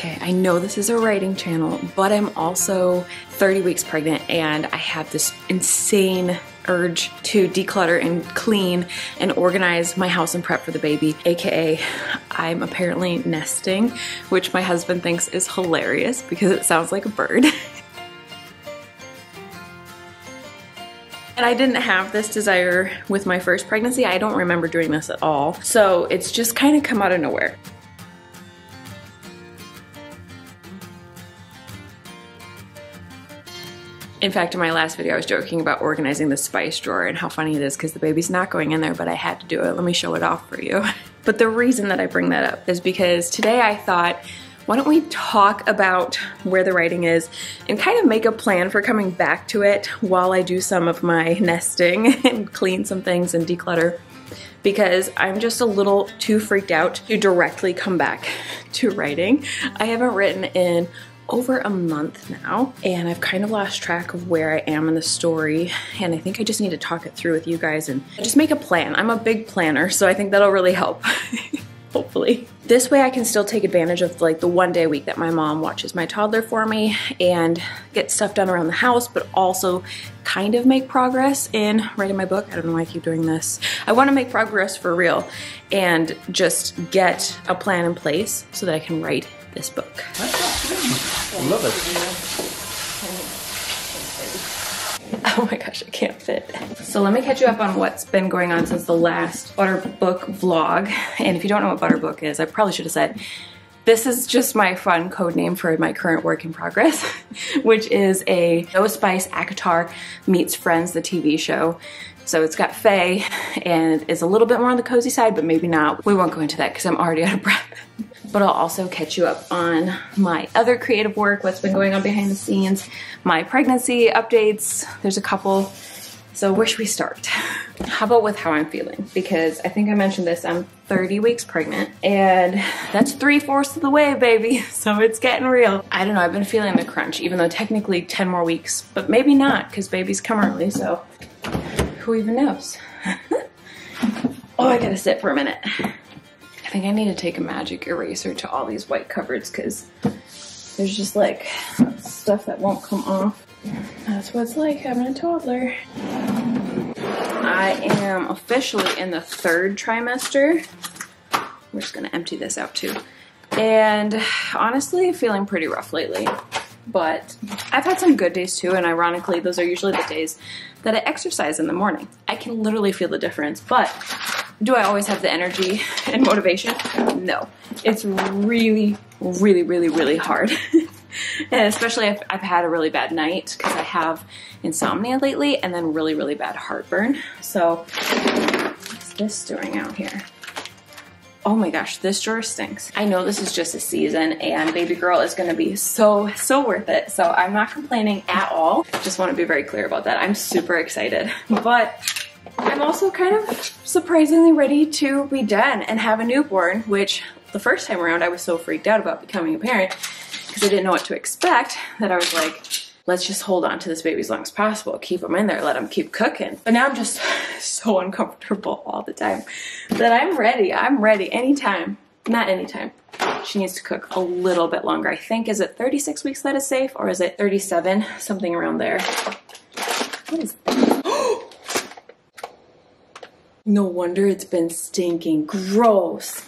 Okay, I know this is a writing channel, but I'm also 30 weeks pregnant and I have this insane urge to declutter and clean and organize my house and prep for the baby, aka I'm apparently nesting, which my husband thinks is hilarious because it sounds like a bird. And I didn't have this desire with my first pregnancy. I don't remember doing this at all. So it's just kind of come out of nowhere. In fact, in my last video, I was joking about organizing the spice drawer and how funny it is because the baby's not going in there, but I had to do it. Let me show it off for you. But the reason that I bring that up is because today I thought, why don't we talk about where the writing is and kind of make a plan for coming back to it while I do some of my nesting and clean some things and declutter, because I'm just a little too freaked out to directly come back to writing. I haven't written in over a month now, and I've kind of lost track of where I am in the story, and I think I just need to talk it through with you guys and just make a plan. I'm a big planner, so I think that'll really help. Hopefully. This way I can still take advantage of like the one day a week that my mom watches my toddler for me and get stuff done around the house, but also kind of make progress in writing my book. I don't know why I keep doing this. I want to make progress for real and just get a plan in place so that I can write this book. I love it. Oh my gosh, I can't fit. So let me catch you up on what's been going on since the last Butter Book vlog. And if you don't know what Butter Book is, I probably should have said, this is just my fun code name for my current work in progress, which is a No Spice ACOTAR meets Friends, the TV show. So it's got Faye and it's a little bit more on the cozy side, but maybe not. We won't go into that because I'm already out of breath. But I'll also catch you up on my other creative work, what's been going on behind the scenes, my pregnancy updates. There's a couple. So where should we start? How about with how I'm feeling? Because I think I mentioned this, I'm 30 weeks pregnant and that's 3/4 of the way, baby. So it's getting real. I don't know, I've been feeling the crunch, even though technically 10 more weeks, but maybe not because babies come early, so who even knows? Oh, I gotta sit for a minute. I think I need to take a magic eraser to all these white cupboards because there's just like stuff that won't come off. That's what it's like having a toddler. I am officially in the 3rd trimester. We're just gonna empty this out too. And honestly, feeling pretty rough lately. But I've had some good days too, and ironically, those are usually the days that I exercise in the morning. I can literally feel the difference, but do I always have the energy and motivation? No. It's really, really, really, really hard. And especially if I've had a really bad night, because I have insomnia lately and then really, really bad heartburn. So what's this doing out here? Oh my gosh, this drawer stinks. I know this is just a season and baby girl is gonna be so worth it. So I'm not complaining at all. Just wanna be very clear about that. I'm super excited, but I'm also kind of surprisingly ready to be done and have a newborn, which the first time around I was so freaked out about becoming a parent because I didn't know what to expect that I was like, let's just hold on to this baby as long as possible, keep him in there, let him keep cooking. But now I'm just so uncomfortable all the time that I'm ready anytime. Not anytime. She needs to cook a little bit longer. I think, is it 36 weeks that is safe or is it 37? Something around there. What is that? No wonder it's been stinking. Gross.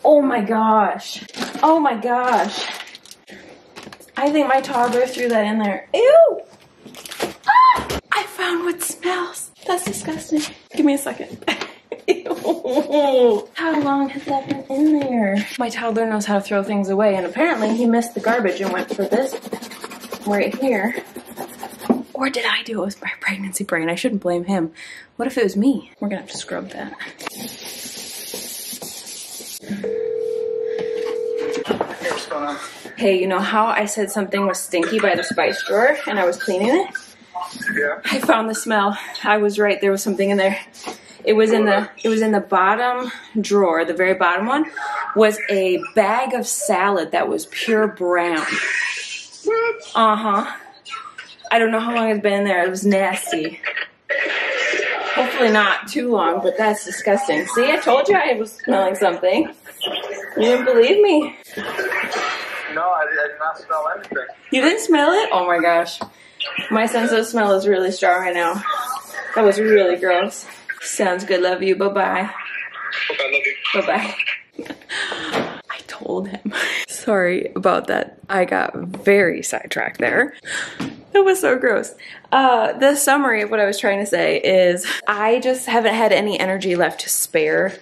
Oh my gosh. Oh my gosh. I think my toddler threw that in there. Ew! Ah! I found what smells. That's disgusting. Give me a second. Ew. How long has that been in there? My toddler knows how to throw things away, and apparently he missed the garbage and went for this right here. Or did I do it? It was my pregnancy brain. I shouldn't blame him. What if it was me? We're gonna have to scrub that. What's going on? Hey, you know how I said something was stinky by the spice drawer and I was cleaning it? Yeah. I found the smell. I was right. There was something in there. It was in the bottom drawer. The very bottom one was a bag of salad that was pure brown. Uh-huh. I don't know how long it's been in there. It was nasty. Hopefully not too long, but that's disgusting. See, I told you I was smelling something. You didn't believe me. No, I did not smell anything. You didn't smell it? Oh my gosh. My sense of smell is really strong right now. That was really gross. Sounds good. Love you. Bye-bye. Okay, love you. Bye-bye. I told him. Sorry about that. I got very sidetracked there. That was so gross. The summary of what I was trying to say is I just haven't had any energy left to spare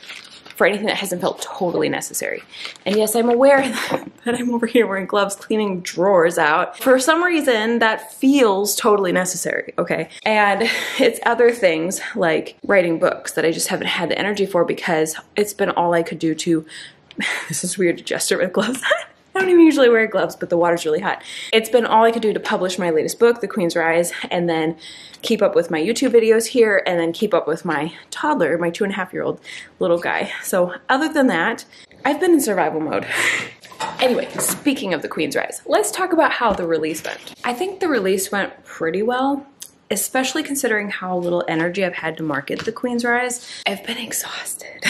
for anything that hasn't felt totally necessary. And yes, I'm aware that I'm over here wearing gloves, cleaning drawers out. For some reason, that feels totally necessary, okay? And it's other things like writing books that I just haven't had the energy for because it's been all I could do to, this is weird to gesture with gloves. I don't even usually wear gloves, but the water's really hot. It's been all I could do to publish my latest book, The Queen's Rise, and then keep up with my YouTube videos here, and then keep up with my toddler, my 2.5-year-old little guy. So other than that, I've been in survival mode. Anyway, speaking of The Queen's Rise, let's talk about how the release went. I think the release went pretty well, especially considering how little energy I've had to market The Queen's Rise. I've been exhausted.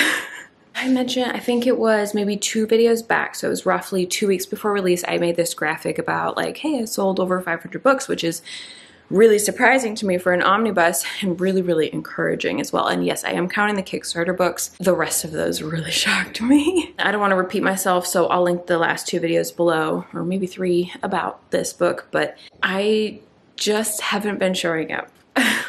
I mentioned, I think it was maybe 2 videos back, so it was roughly 2 weeks before release, I made this graphic about like, hey, I sold over 500 books, which is really surprising to me for an omnibus and really, really encouraging as well. And yes, I am counting the Kickstarter books. The rest of those really shocked me. I don't want to repeat myself, so I'll link the last 2 videos below, or maybe 3 about this book, but I just haven't been showing up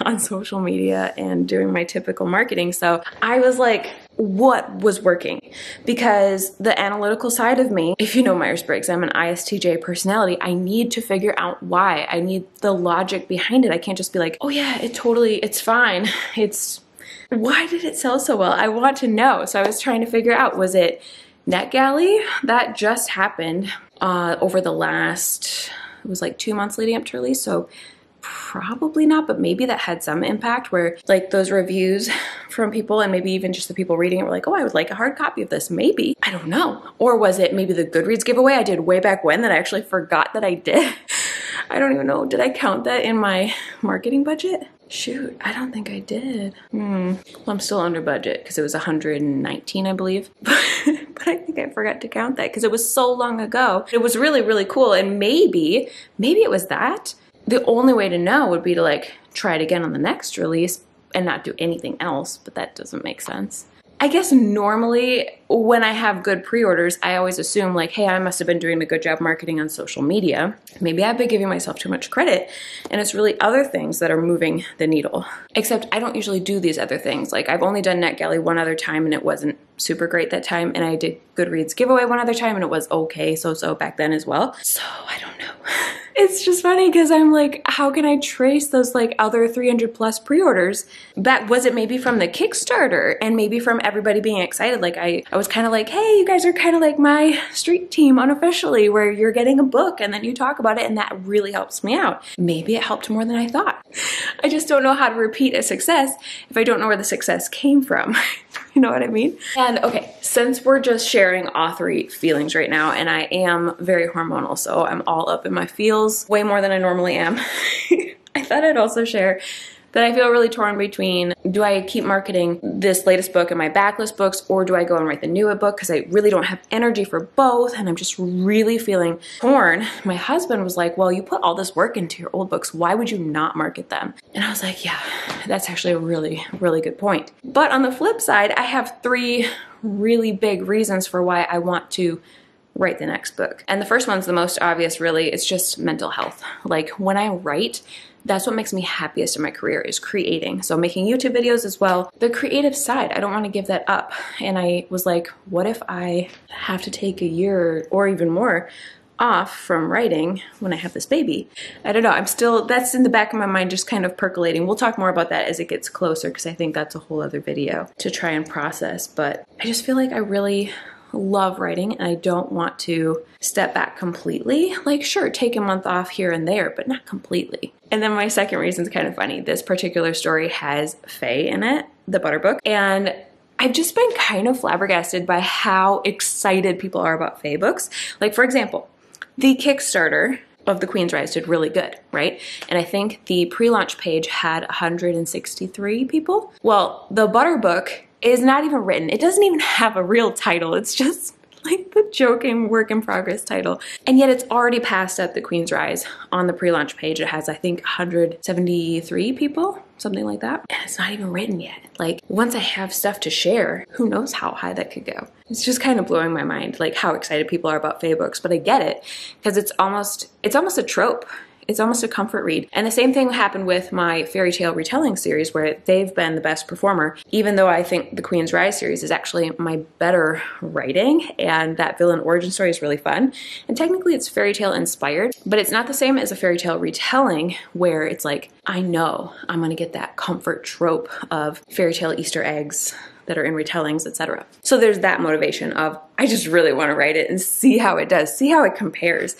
on social media and doing my typical marketing. So I was like, what was working? Because the analytical side of me, if you know Myers-Briggs, I'm an ISTJ personality. I need to figure out why. I need the logic behind it. I can't just be like, oh yeah, it's fine. Why did it sell so well? I want to know. So I was trying to figure out, was it NetGalley? That just happened over the last, it was like 2 months leading up to release. So probably not, but maybe that had some impact where like those reviews from people and maybe even just the people reading it were like, oh, I would like a hard copy of this. Maybe, I don't know. Or was it maybe the Goodreads giveaway I did way back when that I actually forgot that I did? I don't even know. Did I count that in my marketing budget? Shoot, I don't think I did. Well, I'm still under budget because it was 119, I believe. But I think I forgot to count that because it was so long ago. It was really, really cool. And maybe it was that. The only way to know would be to like try it again on the next release and not do anything else, but that doesn't make sense. I guess normally when I have good pre-orders, I always assume like, hey, I must have been doing a good job marketing on social media. Maybe I've been giving myself too much credit and it's really other things that are moving the needle. Except I don't usually do these other things. Like I've only done NetGalley one other time and it wasn't super great that time. And I did Goodreads giveaway one other time and it was okay so back then as well. So I don't know. It's just funny because I'm like, how can I trace those like other 300 plus pre-orders? That was it maybe from the Kickstarter and maybe from everybody being excited. Like I was kind of like, hey, you guys are kind of like my street team unofficially where you're getting a book and then you talk about it and that really helps me out. Maybe it helped more than I thought. I just don't know how to repeat a success if I don't know where the success came from. You know what I mean? And okay, since we're just sharing authory feelings right now, and I am very hormonal, so I'm all up in my feels way more than I normally am. I thought I'd also share that I feel really torn between, do I keep marketing this latest book and my backlist books, or do I go and write the newer book? Because I really don't have energy for both, and I'm just really feeling torn. My husband was like, well, you put all this work into your old books, why would you not market them? And I was like, yeah, that's actually a really, really good point. But on the flip side, I have 3 really big reasons for why I want to write the next book. And the first one's the most obvious, really. It's just mental health. Like when I write, that's what makes me happiest in my career, is creating. So making YouTube videos as well. The creative side, I don't want to give that up. And I was like, what if I have to take a year or even more off from writing when I have this baby? I don't know. I'm still, that's in the back of my mind, just kind of percolating. We'll talk more about that as it gets closer because I think that's a whole other video to try and process. But I just feel like I really love writing and I don't want to step back completely. Like sure, take a month off here and there, but not completely. And then my second reason is kind of funny. This particular story has Faye in it, the Butter book, and I've just been kind of flabbergasted by how excited people are about Faye books. Like for example, the Kickstarter of The Queen's Rise did really good, right? And I think the pre-launch page had 163 people. Well, the Butter book is not even written. It doesn't even have a real title. It's just like the joking work in progress title. And yet it's already passed up the Queen's Rise on the pre-launch page. It has, I think, 173 people, something like that. And it's not even written yet. Like, once I have stuff to share, who knows how high that could go. It's just kind of blowing my mind, like how excited people are about fae books, but I get it because it's almost a trope. It's almost a comfort read. And the same thing happened with my fairy tale retelling series where they've been the best performer, even though I think the Queen's Rise series is actually my better writing, and that villain origin story is really fun. And technically it's fairy tale inspired, but it's not the same as a fairy tale retelling where it's like, I know I'm gonna get that comfort trope of fairy tale Easter eggs that are in retellings, etc. So there's that motivation of, I just really want to write it and see how it does, see how it compares.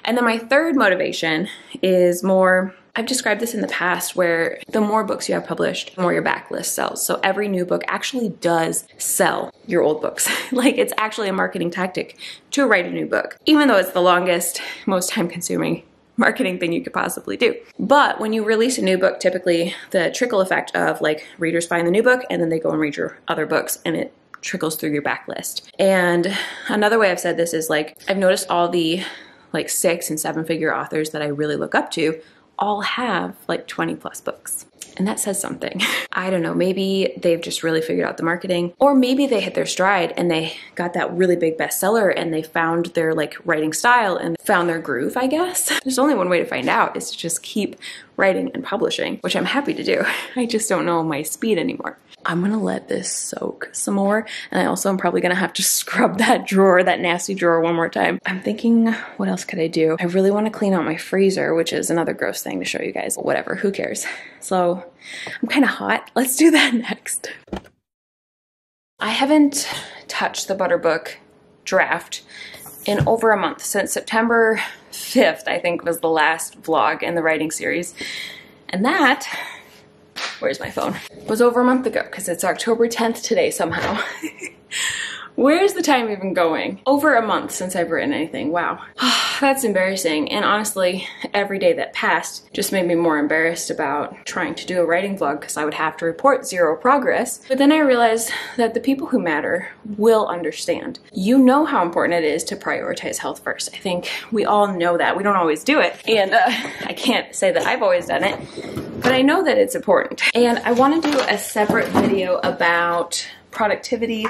And then my third motivation is more, I've described this in the past, where the more books you have published, the more your backlist sells. So every new book actually does sell your old books. Like, it's actually a marketing tactic to write a new book, even though it's the longest, most time consuming marketing thing you could possibly do. But when you release a new book, typically the trickle effect of like readers find the new book and then they go and read your other books and it trickles through your backlist. And another way I've said this is like, I've noticed all the like 6- and 7-figure authors that I really look up to all have like 20+ books. And that says something. I don't know, maybe they've just really figured out the marketing, or maybe they hit their stride and they got that really big bestseller and they found their like writing style and found their groove, I guess. There's only one way to find out, is to just keep writing and publishing, which I'm happy to do. I just don't know my speed anymore. I'm gonna let this soak some more. And I also am probably gonna have to scrub that drawer, that nasty drawer, one more time. I'm thinking, what else could I do? I really wanna clean out my freezer, which is another gross thing to show you guys. Whatever, who cares? So I'm kind of hot. Let's do that next. I haven't touched the Butter Book draft in over a month. Since September 5th, I think, was the last vlog in the writing series. And that, where's my phone? Was over a month ago, because it's October 10th today somehow. Where's the time even going? Over a month since I've written anything. Wow. That's embarrassing. And honestly, every day that passed just made me more embarrassed about trying to do a writing vlog, because I would have to report 0 progress. But then I realized that the people who matter will understand. You know how important it is to prioritize health first. I think we all know that. We don't always do it. And I can't say that I've always done it, but I know that it's important. And I want to do a separate video about productivity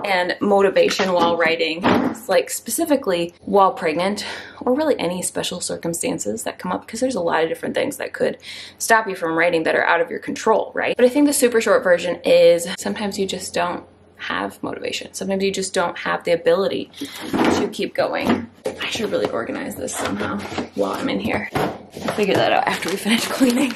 and motivation while writing, like specifically while pregnant, or really any special circumstances that come up, because there's a lot of different things that could stop you from writing that are out of your control, right? But I think the super short version is sometimes you just don't have motivation. Sometimes you just don't have the ability to keep going. I should really organize this somehow while I'm in here. I'll figure that out after we finish cleaning.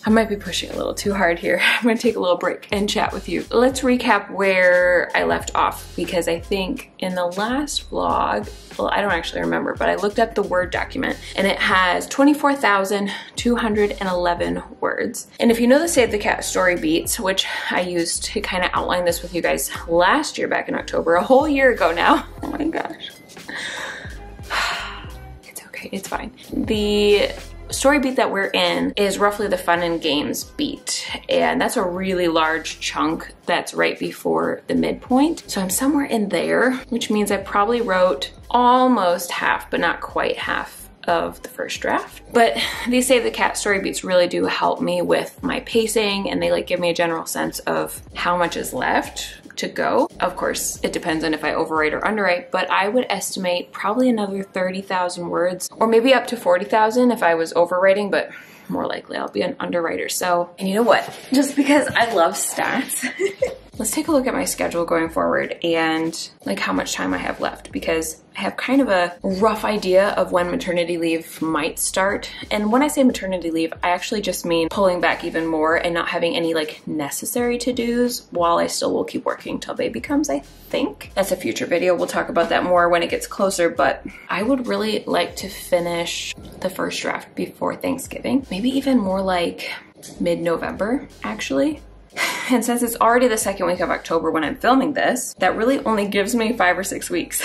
I might be pushing a little too hard here. I'm gonna take a little break and chat with you. Let's recap where I left off, because I think in the last vlog, well, I don't actually remember, but I looked up the Word document and it has 24,211 words. And if you know the Save the Cat story beats, which I used to kind of outline this with you guys last year back in October, a whole year ago now. Oh my gosh. It's okay, it's fine. The story beat that we're in is roughly the fun and games beat, and that's a really large chunk that's right before the midpoint. So I'm somewhere in there, which means I probably wrote almost half, but not quite half of the first draft. But these Save the Cat story beats really do help me with my pacing, and they like give me a general sense of how much is left to go. Of course, it depends on if I overwrite or underwrite, but I would estimate probably another 30,000 words, or maybe up to 40,000 if I was overwriting, but more likely I'll be an underwriter. So, and you know what? Just because I love stats, let's take a look at my schedule going forward and like how much time I have left, because I have kind of a rough idea of when maternity leave might start. And when I say maternity leave, I actually just mean pulling back even more and not having any like necessary to-dos, while I still will keep working till baby comes, I think. That's a future video. We'll talk about that more when it gets closer, but I would really like to finish the first draft before Thanksgiving. Maybe even more like mid-November, actually. And since it's already the second week of October when I'm filming this, that really only gives me 5 or 6 weeks.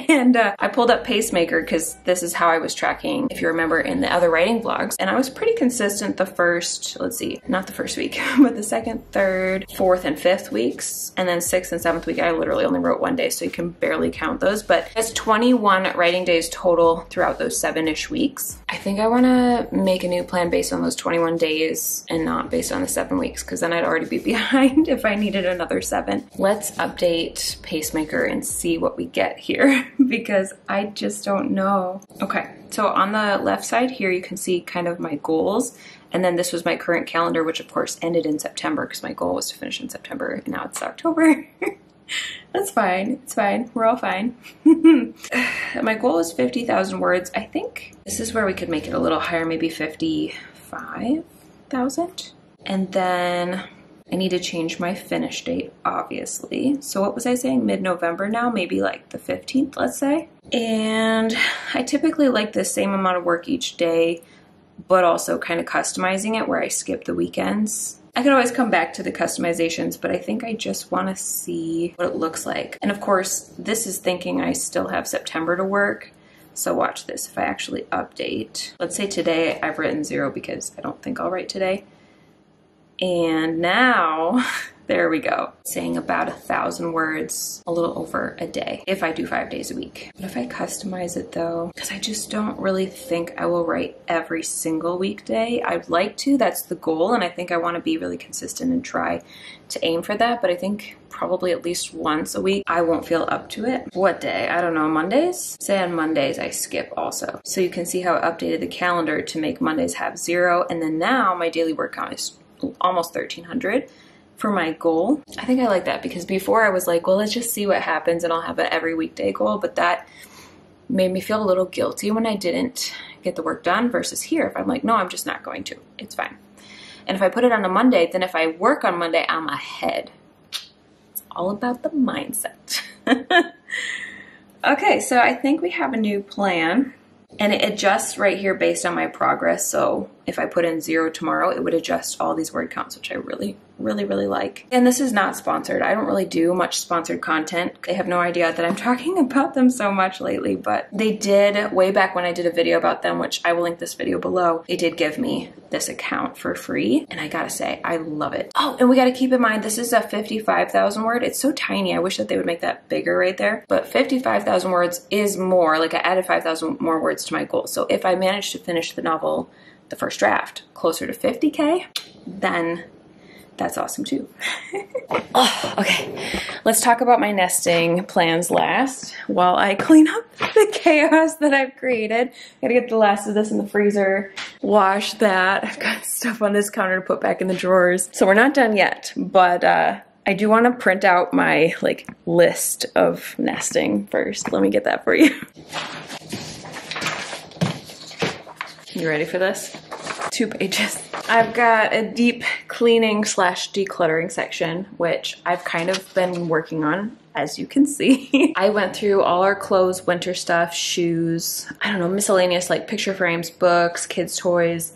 And I pulled up Pacemaker because this is how I was tracking, if you remember, in the other writing vlogs. And I was pretty consistent the first, let's see, not the first week, but the second, third, fourth, and fifth weeks. And then 6th and 7th week, I literally only wrote 1 day, so you can barely count those. But it's 21 writing days total throughout those 7-ish weeks. I think I want to make a new plan based on those 21 days and not based on the 7 weeks, because then I'd already be behind if I needed another 7. Let's update Pacemaker and see what we get here because I just don't know. Okay, so on the left side here, you can see kind of my goals. And then this was my current calendar, which of course ended in September because my goal was to finish in September, and now it's October. That's fine, it's fine, we're all fine. My goal is 50,000 words. I think this is where we could make it a little higher, maybe 55,000. And then I need to change my finish date, obviously. So what was I saying? Mid-November now, maybe like the 15th, let's say. And I typically like the same amount of work each day, but also kind of customizing it where I skip the weekends. I can always come back to the customizations, but I think I just want to see what it looks like. And of course, this is thinking I still have September to work. So watch this. If I actually update, let's say today I've written 0 because I don't think I'll write today. And now, there we go. Saying about 1,000 words, a little over a day, if I do 5 days a week. What if I customize it though? Because I just don't really think I will write every single weekday. I'd like to, that's the goal. And I think I want to be really consistent and try to aim for that. But I think probably at least once a week, I won't feel up to it. What day? I don't know, Mondays? Say on Mondays, I skip also. So you can see how I updated the calendar to make Mondays have 0. And then now my daily word count is almost 1,300 for my goal. I think I like that because before I was like, well, let's just see what happens and I'll have an every weekday goal. But that made me feel a little guilty when I didn't get the work done versus here. If I'm like, no, I'm just not going to, it's fine. And if I put it on a Monday, then if I work on Monday, I'm ahead. It's all about the mindset. Okay, so I think we have a new plan. And it adjusts right here based on my progress. So if I put in 0 tomorrow, it would adjust all these word counts, which I really like. And this is not sponsored. I don't really do much sponsored content. They have no idea that I'm talking about them so much lately, but they did way back when I did a video about them, which I will link this video below. They did give me this account for free. And I gotta say, I love it. Oh, and we gotta keep in mind, this is a 55,000 word. It's so tiny. I wish that they would make that bigger right there. But 55,000 words is more, like I added 5,000 more words to my goal. So if I manage to finish the novel, the first draft, closer to 50K, then that's awesome too. Oh, okay, let's talk about my nesting plans last while I clean up the chaos that I've created. Gotta get the last of this in the freezer, wash that. I've got stuff on this counter to put back in the drawers. So we're not done yet, but I do want to print out my list of nesting first. Let me get that for you. You ready for this? 2 pages. I've got a deep cleaning / decluttering section, which I've kind of been working on, as you can see. I went through all our clothes, winter stuff, shoes, I don't know, miscellaneous like picture frames, books, kids' toys.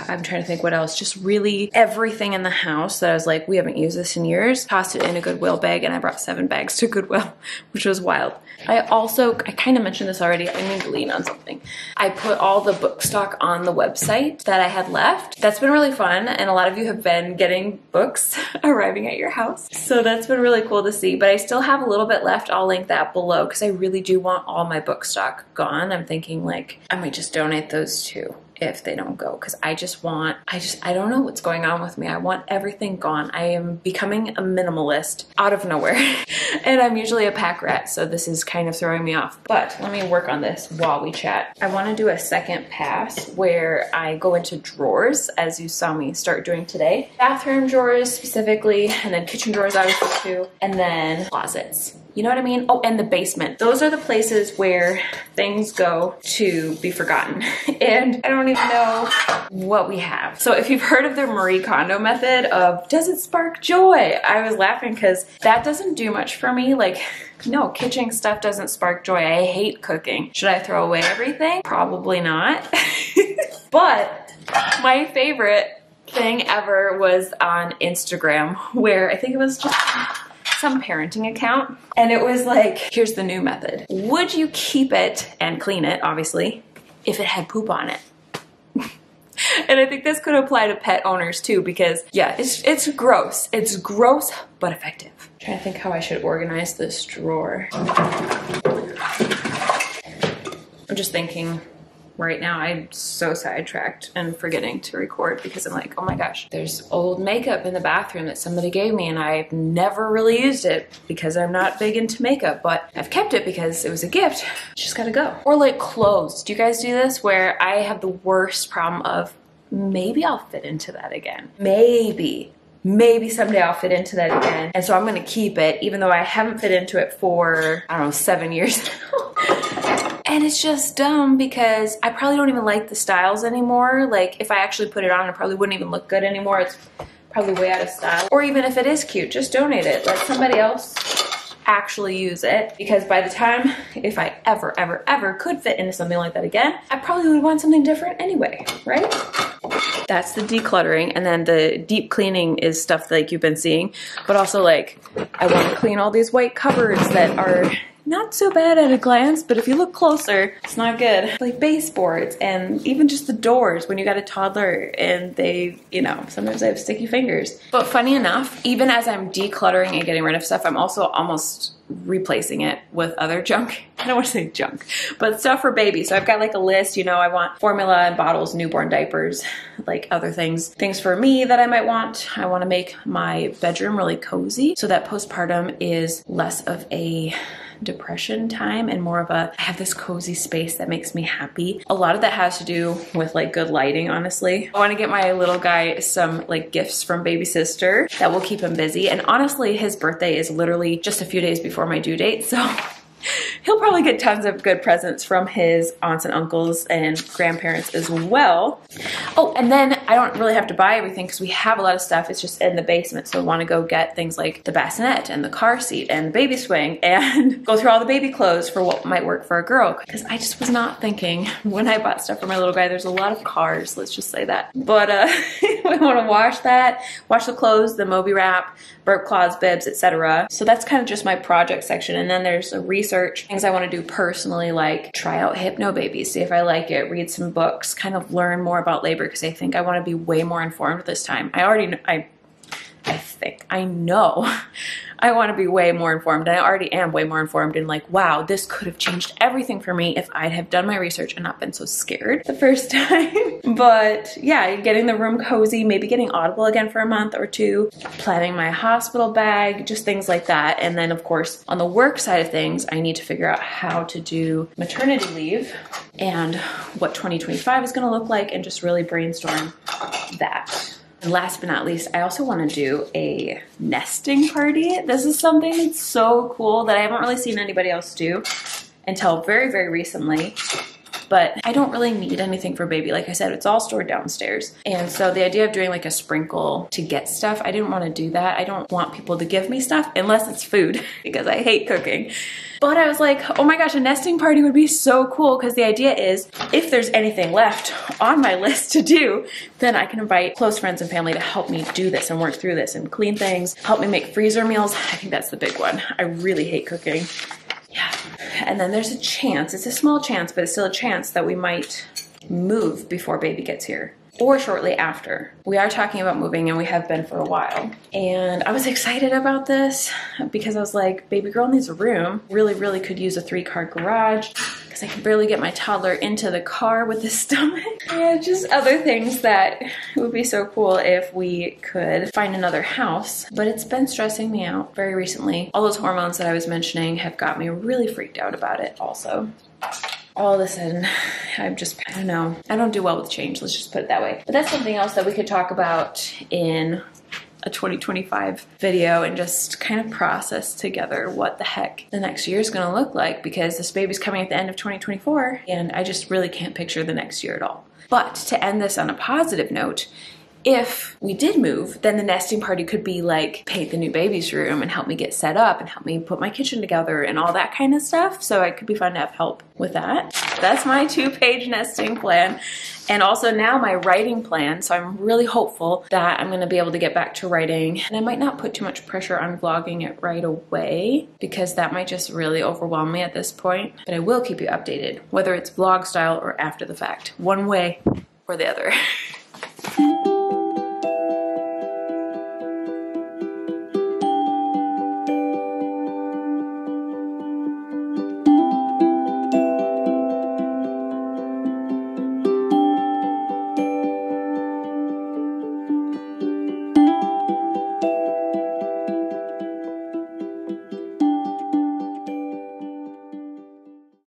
I'm trying to think what else. Just really everything in the house that I was like, we haven't used this in years. Tossed it in a Goodwill bag, and I brought 7 bags to Goodwill, which was wild. I kind of mentioned this already. I need to lean on something. I put all the book stock on the website that I had left. That's been really fun, and a lot of you have been getting books arriving at your house. So that's been really cool to see, but I still have a little bit left. I'll link that below because I really do want all my book stock gone. I'm thinking like I might just donate those too if they don't go, because I don't know what's going on with me. I want everything gone. I am becoming a minimalist out of nowhere. And I'm usually a pack rat, so this is kind of throwing me off. But let me work on this while we chat. I want to do a second pass where I go into drawers, as you saw me start doing today. Bathroom drawers specifically, and then kitchen drawers obviously too, and then closets. You know what I mean? Oh, and the basement. Those are the places where things go to be forgotten. And I don't even know what we have. So if you've heard of the Marie Kondo method of, does it spark joy? I was laughing because that doesn't do much for me. Like, no, kitchen stuff doesn't spark joy. I hate cooking. Should I throw away everything? Probably not. But my favorite thing ever was on Instagram where I think it was just some parenting account. And it was like, here's the new method. Would you keep it and clean it, obviously, if it had poop on it? And I think this could apply to pet owners too, because yeah, it's gross. It's gross, but effective. I'm trying to think how I should organize this drawer. I'm just thinking right now, I'm so sidetracked and forgetting to record because I'm like, oh my gosh, there's old makeup in the bathroom that somebody gave me and I've never really used it because I'm not big into makeup, but I've kept it because it was a gift. It's just gotta go. Or like clothes. Do you guys do this where I have the worst problem of maybe I'll fit into that again? Maybe someday I'll fit into that again. And so I'm gonna keep it even though I haven't fit into it for, I don't know, 7 years now. And it's just dumb because I probably don't even like the styles anymore. Like if I actually put it on, it probably wouldn't even look good anymore. It's probably way out of style. Or even if it is cute, just donate it. Let somebody else actually use it. Because by the time, if I ever could fit into something like that again, I probably would want something different anyway, right? That's the decluttering. And then the deep cleaning is stuff like you've been seeing. But also like, I want to clean all these white cupboards that are not so bad at a glance, but if you look closer, it's not good. Like baseboards and even just the doors when you got a toddler and they, you know, sometimes they have sticky fingers. But funny enough, even as I'm decluttering and getting rid of stuff, I'm also almost replacing it with other junk. I don't want to say junk, but stuff for baby. So I've got like a list, you know, I want formula and bottles, newborn diapers, like other things for me that I might want. I want to make my bedroom really cozy so that postpartum is less of a depression time and more of a, I have this cozy space that makes me happy. A lot of that has to do with like good lighting, honestly. I want to get my little guy some like gifts from baby sister that will keep him busy. And honestly, his birthday is literally just a few days before my due date. So he'll probably get tons of good presents from his aunts and uncles and grandparents as well. Oh, and then I don't really have to buy everything because we have a lot of stuff. It's just in the basement. So I want to go get things like the bassinet and the car seat and the baby swing and go through all the baby clothes for what might work for a girl. Because I just was not thinking when I bought stuff for my little guy, there's a lot of cars, let's just say that. But we want to wash that, wash the clothes, the Moby wrap, burp cloths, bibs, etc. So that's kind of just my project section. And then there's a research, things I want to do personally, like try out Hypnobaby, see if I like it, read some books, kind of learn more about labor because I think I want to be way more informed this time. I know I want to be way more informed, and I already am way more informed, and like, wow, this could have changed everything for me if I'd have done my research and not been so scared the first time. But yeah, getting the room cozy, maybe getting Audible again for a month or two, planning my hospital bag, just things like that. And then of course, on the work side of things, I need to figure out how to do maternity leave and what 2025 is going to look like and just really brainstorm that. And last but not least, I also want to do a nesting party. This is something that's so cool that I haven't really seen anybody else do until very, very recently. But I don't really need anything for baby. Like I said, it's all stored downstairs. And so the idea of doing like a sprinkle to get stuff, I didn't want to do that. I don't want people to give me stuff unless it's food because I hate cooking. But I was like, oh my gosh, a nesting party would be so cool because the idea is if there's anything left on my list to do, then I can invite close friends and family to help me do this and work through this and clean things, help me make freezer meals. I think that's the big one. I really hate cooking. Yeah. And then there's a chance, it's a small chance, but it's still a chance that we might move before baby gets here or shortly after. We are talking about moving and we have been for a while. And I was excited about this because I was like, baby girl needs a room. Really could use a 3-car garage because I can barely get my toddler into the car with his stomach. And just other things that it would be so cool if we could find another house. But it's been stressing me out very recently. All those hormones that I was mentioning have got me really freaked out about it also. All of a sudden, I don't know. I don't do well with change, let's just put it that way. But that's something else that we could talk about in a 2025 video and just kind of process together what the heck the next year is gonna look like because this baby's coming at the end of 2024 and I just really can't picture the next year at all. But to end this on a positive note, if we did move, then the nesting party could be like paint the new baby's room and help me get set up and help me put my kitchen together and all that kind of stuff. So it could be fun to have help with that. That's my 2-page nesting plan. And also now my writing plan. So I'm really hopeful that I'm gonna be able to get back to writing. And I might not put too much pressure on vlogging it right away because that might just really overwhelm me at this point. But I will keep you updated, whether it's vlog style or after the fact, one way or the other.